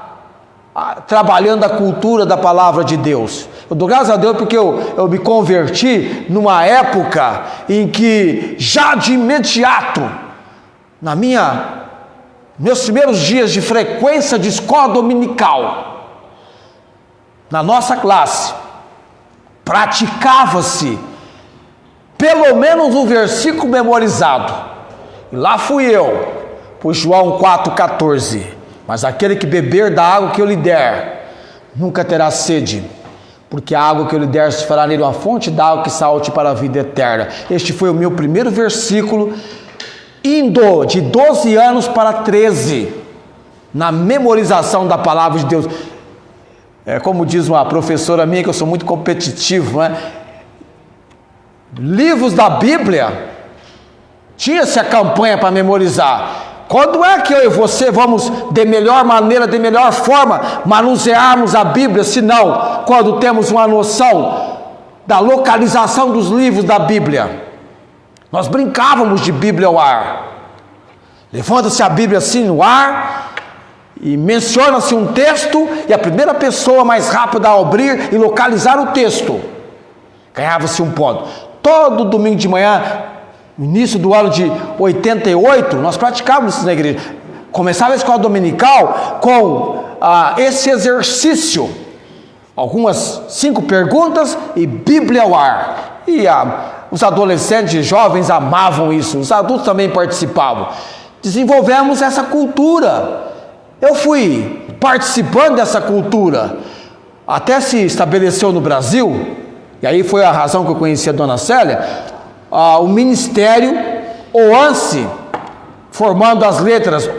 trabalhando a cultura da palavra de Deus. Eu dou graças a Deus porque eu me converti numa época em que já de imediato, meus primeiros dias de frequência de escola dominical, na nossa classe, praticava-se pelo menos um versículo memorizado. E lá fui eu, por João 4,14. Mas aquele que beber da água que eu lhe der, nunca terá sede, porque a água que eu lhe der se fará nele uma fonte d'água que salte para a vida eterna. Este foi o meu primeiro versículo, indo de 12 anos para 13, na memorização da palavra de Deus. Como diz uma professora minha, que eu sou muito competitivo, né? Livros da Bíblia, tinha-se a campanha para memorizar. Quando é que eu e você vamos, de melhor maneira, de melhor forma, manusearmos a Bíblia, se não quando temos uma noção da localização dos livros da Bíblia? Nós brincávamos de Bíblia ao ar. Levanta-se a Bíblia assim no ar e menciona-se um texto, e a primeira pessoa mais rápida a abrir e localizar o texto ganhava-se um ponto. Todo domingo de manhã, no início do ano de 88, nós praticávamos isso na igreja. Começava a escola dominical com esse exercício, algumas 5 perguntas e Bíblia ao ar. E os adolescentes e jovens amavam isso, os adultos também participavam. Desenvolvemos essa cultura. Eu fui participando dessa cultura, até se estabeleceu no Brasil, e aí foi a razão que eu conheci a Dona Célia, o ministério OANSE, formando as letras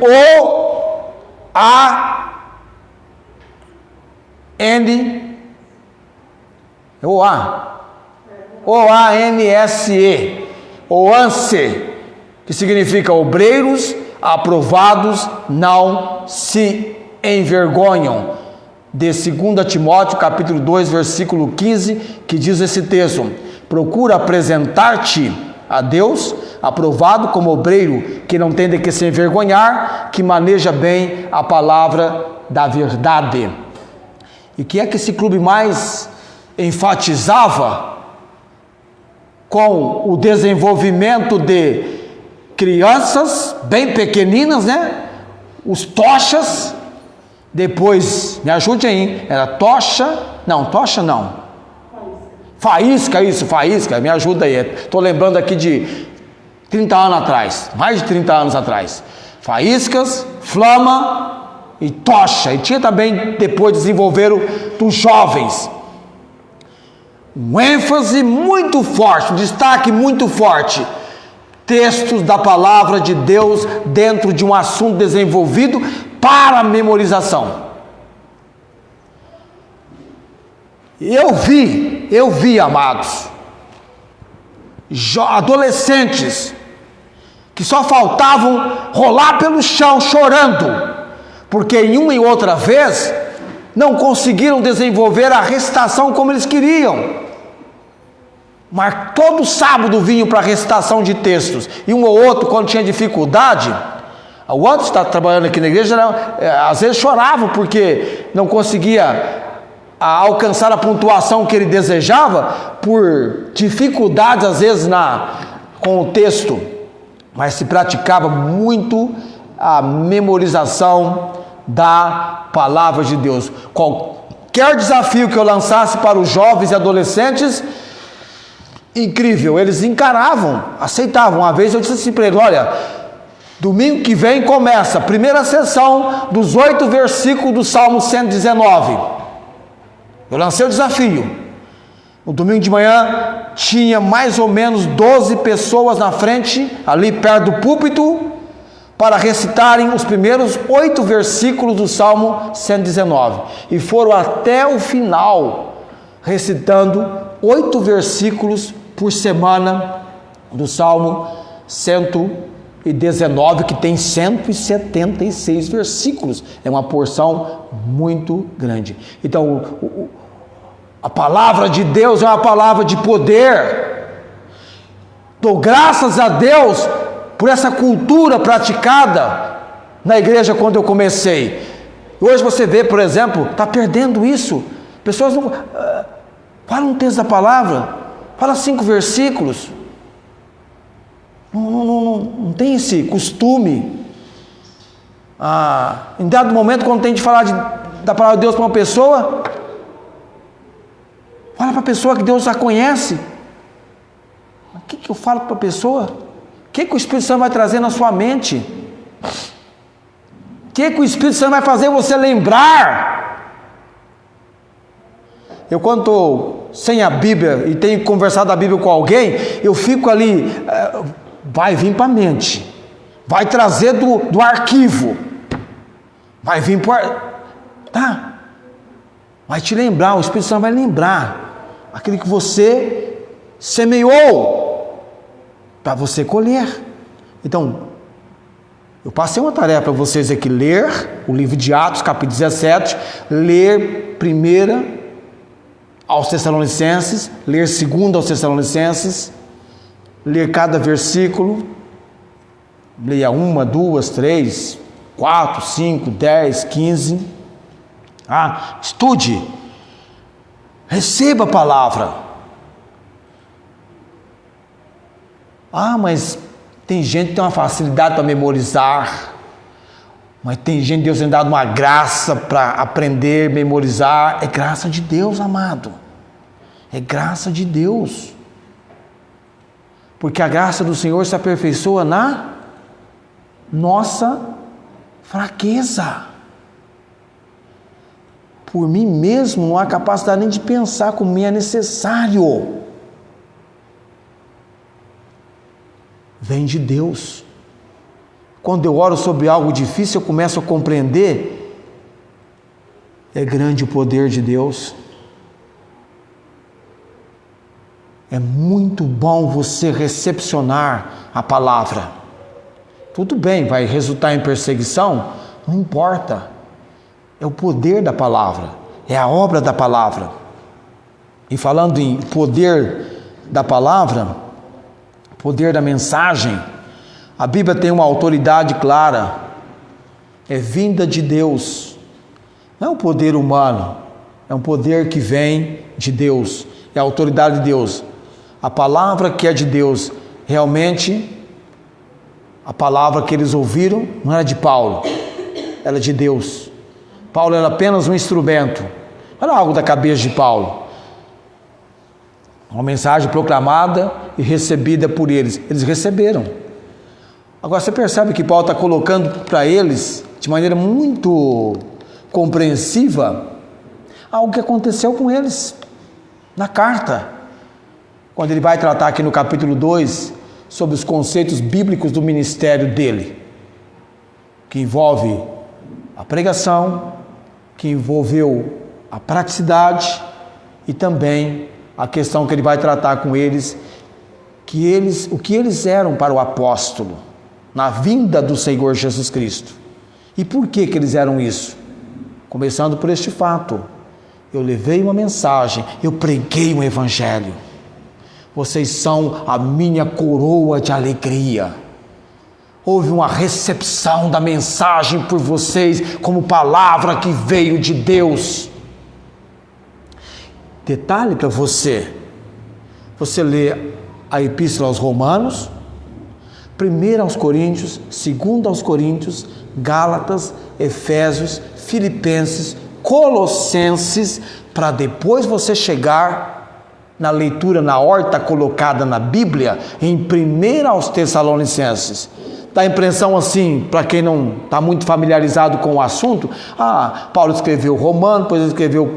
OANSE, OANSE, que significa obreiros aprovados não se envergonham. De 2 Timóteo, capítulo 2, versículo 15, que diz esse texto: procura apresentar-te a Deus, aprovado como obreiro, que não tem de que se envergonhar, que maneja bem a palavra da verdade. E que é que esse clube mais enfatizava com o desenvolvimento de crianças bem pequeninas, né? Os tochas. Depois, me ajude aí, era tocha não, faísca, me ajuda aí, estou lembrando aqui de 30 anos atrás, mais de 30 anos atrás, faíscas, flama e tocha, e tinha também, depois desenvolveram dos jovens, um ênfase muito forte, um destaque muito forte, textos da palavra de Deus dentro de um assunto desenvolvido para memorização. Eu vi, amados, adolescentes que só faltavam rolar pelo chão chorando, porque em uma e outra vez não conseguiram desenvolver a recitação como eles queriam. Mas todo sábado vinham para a recitação de textos, e um ou outro, quando tinha dificuldade, o outro está trabalhando aqui na igreja, às vezes chorava porque não conseguia alcançar a pontuação que ele desejava, por dificuldades às vezes com o texto, mas se praticava muito a memorização da palavra de Deus. Qualquer desafio que eu lançasse para os jovens e adolescentes, incrível, eles encaravam, aceitavam. Uma vez eu disse assim para eles: olha, domingo que vem começa a primeira sessão dos 8 versículos do Salmo 119. Eu lancei o desafio. No domingo de manhã tinha mais ou menos 12 pessoas na frente, ali perto do púlpito, para recitarem os primeiros 8 versículos do Salmo 119. E foram até o final, recitando 8 versículos por semana do Salmo 119, que tem 176 versículos. É uma porção muito grande. Então, a palavra de Deus é uma palavra de poder. Dou graças a Deus por essa cultura praticada na igreja quando eu comecei. Hoje você vê, por exemplo, está perdendo isso. Pessoas não fala um texto da palavra, fala 5 versículos. Não tem esse costume. Em dado momento, quando tem de falar da palavra de Deus para uma pessoa, fala para a pessoa que Deus já conhece. O que eu falo para a pessoa? O que o Espírito Santo vai trazer na sua mente? O que o Espírito Santo vai fazer você lembrar? Eu, quando estou sem a Bíblia e tenho conversado a Bíblia com alguém, eu fico ali, vai vir para a mente, vai trazer do arquivo, vai vir tá? Vai te lembrar, o Espírito Santo vai lembrar aquilo que você semeou para você colher. Então, eu passei uma tarefa para vocês aqui: ler o livro de Atos, capítulo 17, ler 1 aos Tessalonicenses, ler 2 aos Tessalonicenses, ler cada versículo, leia 1, 2, 3, 4, 5, 10, 15. Estude, receba a palavra. Mas tem gente que tem uma facilidade para memorizar, mas tem gente, Deus tem dado uma graça para aprender, memorizar. É graça de Deus, amado, é graça de Deus, porque a graça do Senhor se aperfeiçoa na nossa fraqueza. Por mim mesmo não há capacidade nem de pensar como me é necessário. Vem de Deus. Quando eu oro sobre algo difícil, eu começo a compreender. É grande o poder de Deus. É muito bom você recepcionar a palavra. Tudo bem, vai resultar em perseguição? Não importa. É o poder da palavra, é a obra da palavra. E falando em poder da palavra, poder da mensagem, a Bíblia tem uma autoridade clara, é vinda de Deus, não é um poder humano, é um poder que vem de Deus, é a autoridade de Deus. A palavra que é de Deus, realmente, a palavra que eles ouviram não era de Paulo, era de Deus. Paulo era apenas um instrumento, não era algo da cabeça de Paulo. Uma mensagem proclamada e recebida por eles. Eles receberam. Agora você percebe que Paulo está colocando para eles, de maneira muito compreensiva, algo que aconteceu com eles na carta. Quando ele vai tratar aqui no capítulo 2 sobre os conceitos bíblicos do ministério dele, que envolve a pregação, que envolveu a praticidade e também a questão que ele vai tratar com eles, o que eles eram para o apóstolo na vinda do Senhor Jesus Cristo. E por que eles eram isso? Começando por este fato: eu levei uma mensagem, eu preguei um evangelho. Vocês são a minha coroa de alegria. Houve uma recepção da mensagem por vocês como palavra que veio de Deus. Detalhe para você lê a Epístola aos Romanos, 1 aos Coríntios, 2 aos Coríntios, Gálatas, Efésios, Filipenses, Colossenses, para depois você chegar na leitura, na horta colocada na Bíblia, em 1 aos Tessalonicenses. Dá a impressão assim, para quem não está muito familiarizado com o assunto, Paulo escreveu Romano, depois escreveu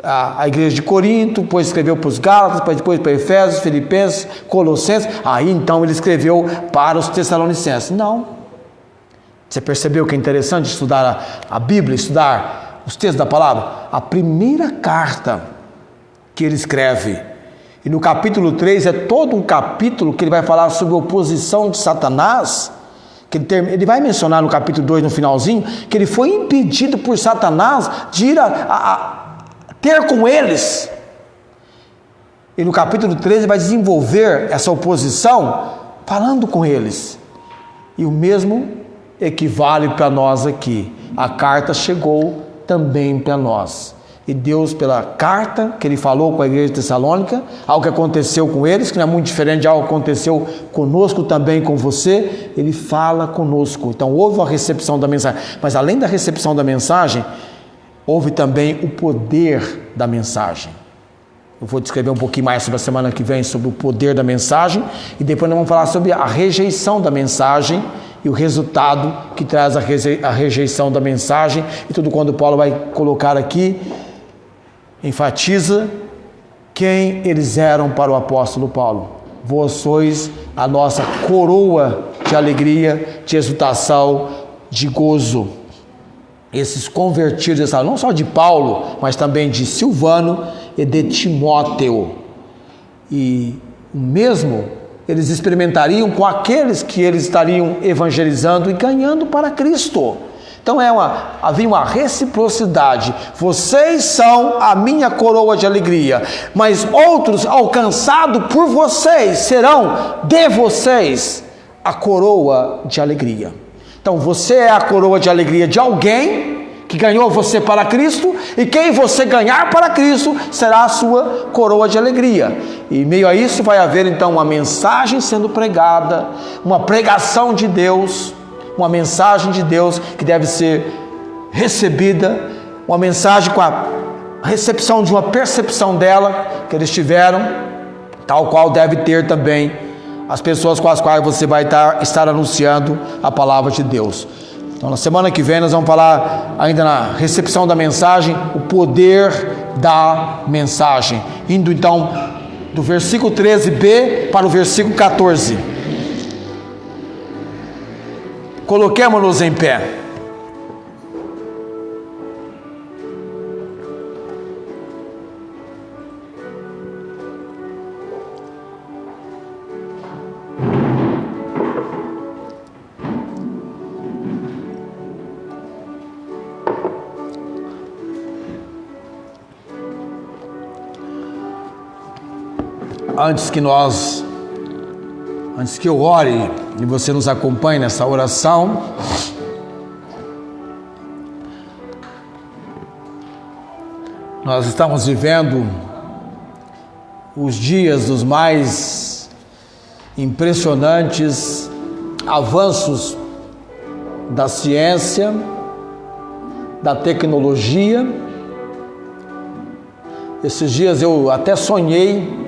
para a igreja de Corinto, depois escreveu para os Gálatas, depois para Efésios, Filipenses, Colossenses, aí então ele escreveu para os Tessalonicenses. Não. Você percebeu que é interessante estudar a Bíblia, estudar os textos da palavra? A primeira carta que ele escreve, e no capítulo 3 é todo um capítulo que ele vai falar sobre a oposição de Satanás, que ele vai mencionar no capítulo 2, no finalzinho, que ele foi impedido por Satanás de ir a ter com eles. E no capítulo 13 ele vai desenvolver essa oposição falando com eles. E o mesmo equivale para nós aqui. A carta chegou também para nós. E Deus, pela carta que ele falou com a igreja de Tessalônica, algo que aconteceu com eles, que não é muito diferente de algo que aconteceu conosco também, com você, ele fala conosco. Então houve uma recepção da mensagem, mas além da recepção da mensagem, houve também o poder da mensagem. Eu vou descrever um pouquinho mais sobre a semana que vem, sobre o poder da mensagem, e depois nós vamos falar sobre a rejeição da mensagem, e o resultado que traz a rejeição da mensagem, e tudo quando Paulo vai colocar aqui, enfatiza quem eles eram para o apóstolo Paulo. Vós sois a nossa coroa de alegria, de exultação, de gozo. Esses convertidos, não só de Paulo, mas também de Silvano e de Timóteo. E o mesmo eles experimentariam com aqueles que eles estariam evangelizando e ganhando para Cristo. Então havia uma reciprocidade. Vocês são a minha coroa de alegria, mas outros, alcançados por vocês, serão de vocês a coroa de alegria. Então você é a coroa de alegria de alguém que ganhou você para Cristo, e quem você ganhar para Cristo será a sua coroa de alegria. E em meio a isso vai haver então uma mensagem sendo pregada, uma pregação de Deus, uma mensagem de Deus que deve ser recebida, uma mensagem com a recepção de uma percepção dela que eles tiveram, tal qual deve ter também as pessoas com as quais você vai estar anunciando a palavra de Deus. Então na semana que vem nós vamos falar ainda na recepção da mensagem, o poder da mensagem, indo então do versículo 13b para o versículo 14. Coloquemo-nos em pé. Antes que eu ore e você nos acompanhe nessa oração, nós estamos vivendo os dias dos mais impressionantes avanços da ciência, da tecnologia. Esses dias eu até sonhei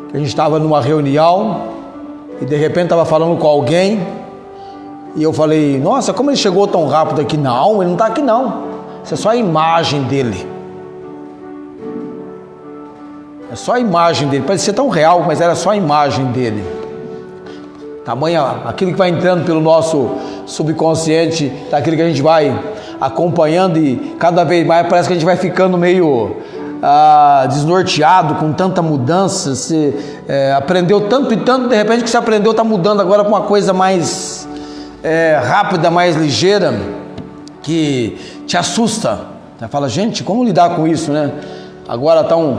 que a gente estava numa reunião e de repente estava falando com alguém e eu falei, nossa, como ele chegou tão rápido aqui? Não, ele não está aqui não, isso é só a imagem dele. É só a imagem dele, parecia tão real, mas era só a imagem dele. Tamanho aquilo que vai entrando pelo nosso subconsciente, daquilo que a gente vai acompanhando e cada vez mais parece que a gente vai ficando meio desnorteado com tanta mudança. Você aprendeu tanto e tanto, de repente que você aprendeu está mudando agora para uma coisa mais rápida, mais ligeira, que te assusta. Você fala, gente, como lidar com isso, né? Agora tão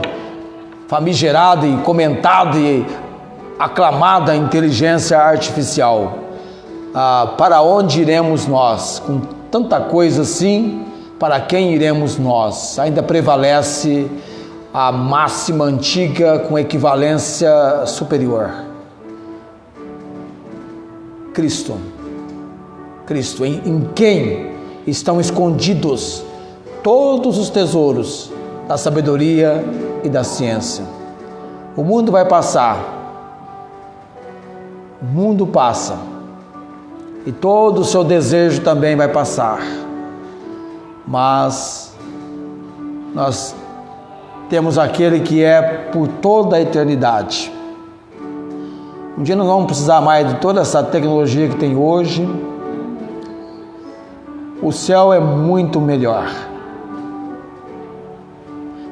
famigerada e comentada e aclamada a inteligência artificial. Para onde iremos nós? Com tanta coisa assim, para quem iremos nós? Ainda prevalece a máxima antiga com equivalência superior. Cristo, em quem estão escondidos todos os tesouros da sabedoria e da ciência. O mundo vai passar. O mundo passa e todo o seu desejo também vai passar, mas nós temos aquele que é por toda a eternidade. Um dia nós não vamos precisar mais de toda essa tecnologia que tem hoje. O céu é muito melhor.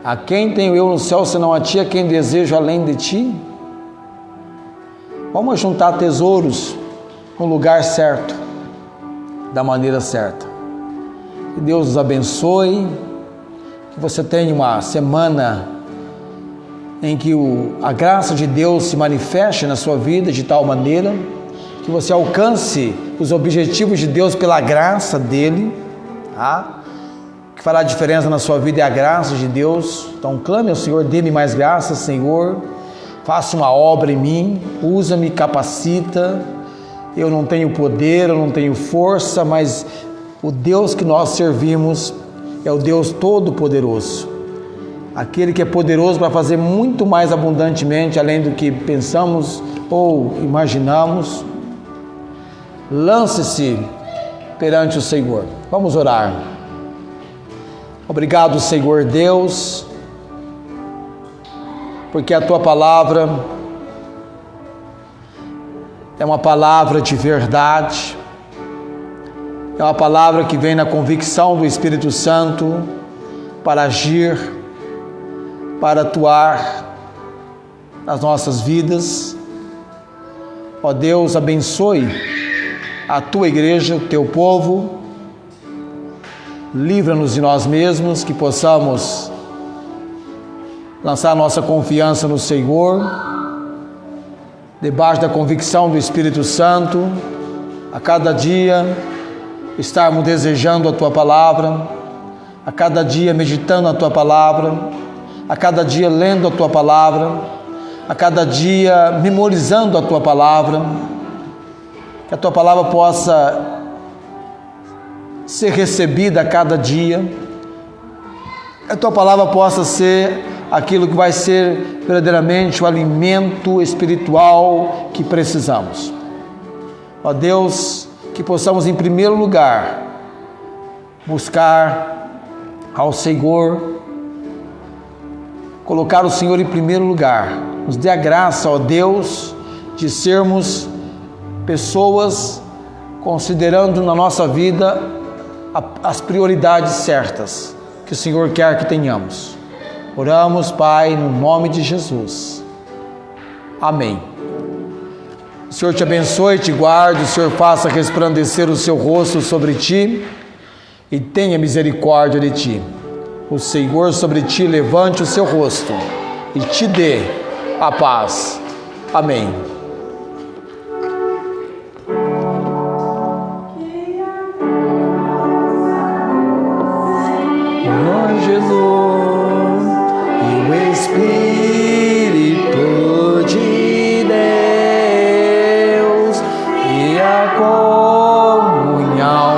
A quem tenho eu no céu senão a ti, a quem desejo além de ti? Vamos juntar tesouros no lugar certo, da maneira certa. Que Deus nos abençoe, que você tenha uma semana em que a graça de Deus se manifeste na sua vida de tal maneira que você alcance os objetivos de Deus pela graça dele, tá? O que fará a diferença na sua vida é a graça de Deus. Então clame ao Senhor, dê-me mais graça, Senhor. Faça uma obra em mim, usa-me, capacita. Eu não tenho poder, eu não tenho força, mas o Deus que nós servimos é o Deus Todo-Poderoso. Aquele que é poderoso para fazer muito mais abundantemente, além do que pensamos ou imaginamos. Lance-se perante o Senhor. Vamos orar. Obrigado, Senhor Deus, porque a Tua palavra é uma palavra de verdade, é uma palavra que vem na convicção do Espírito Santo para agir, para atuar nas nossas vidas. Ó Deus, abençoe a Tua igreja, o Teu povo, livra-nos de nós mesmos, que possamos lançar nossa confiança no Senhor, debaixo da convicção do Espírito Santo, a cada dia estarmos desejando a Tua palavra, a cada dia meditando a Tua palavra, a cada dia lendo a Tua palavra, a cada dia memorizando a Tua palavra, que a Tua palavra possa ser recebida a cada dia, que a Tua palavra possa ser aquilo que vai ser verdadeiramente o alimento espiritual que precisamos. Ó Deus, que possamos em primeiro lugar buscar ao Senhor, colocar o Senhor em primeiro lugar. Nos dê a graça, ó Deus, de sermos pessoas considerando na nossa vida as prioridades certas que o Senhor quer que tenhamos. Oramos, Pai, no nome de Jesus. Amém. O Senhor te abençoe e te guarde, o Senhor faça resplandecer o seu rosto sobre ti e tenha misericórdia de ti. O Senhor sobre ti levante o seu rosto e te dê a paz. Amém. Jesus e o Espírito de Deus e a comunhão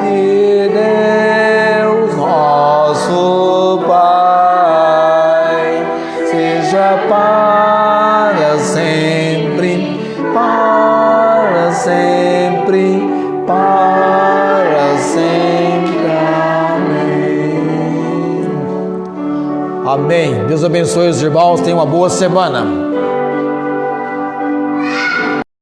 de Deus nosso Pai seja para sempre, para sempre, para sempre. Amém. Amém. Deus abençoe os irmãos. Tenha uma boa semana.